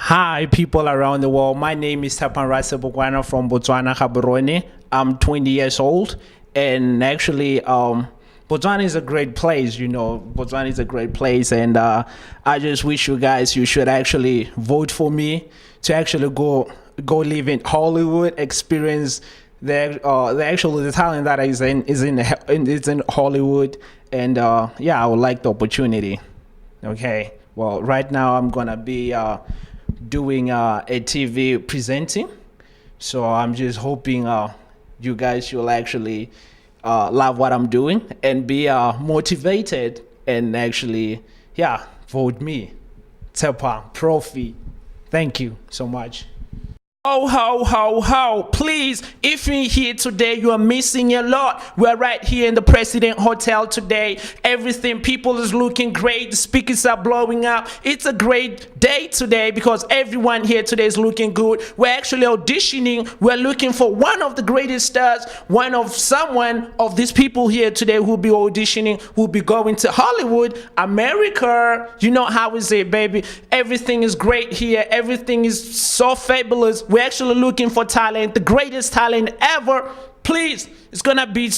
Hi, people around the world. My name is Tshepang Rasebokwana from Botswana, Gaborone. I'm 20 years old, and actually, Botswana is a great place. Botswana is a great place, and I just wish you should actually vote for me to actually go live in Hollywood, experience the talent that is in Hollywood, and yeah, I would like the opportunity. Okay, well, right now I'm gonna be doing a TV presenting, so I'm just hoping you guys will actually love what I'm doing and be motivated and actually, yeah, vote me. Tshepang Profi. Thank you so much. Oh, ho, please, if you're here today, you are missing a lot. We're right here in the President Hotel today. Everything, people is looking great. The speakers are blowing up. It's a great day today because everyone here today is looking good. We're actually auditioning. We're looking for one of the greatest stars, someone of these people here today who'll be auditioning, who'll be going to Hollywood, America. You know how is it, baby? Everything is great here. Everything is so fabulous. We're actually looking for talent, the greatest talent ever. Please, it's gonna be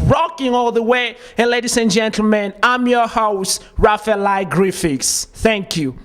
rocking all the way. And ladies and gentlemen, I'm your host, Raphael Griffiths. Thank you.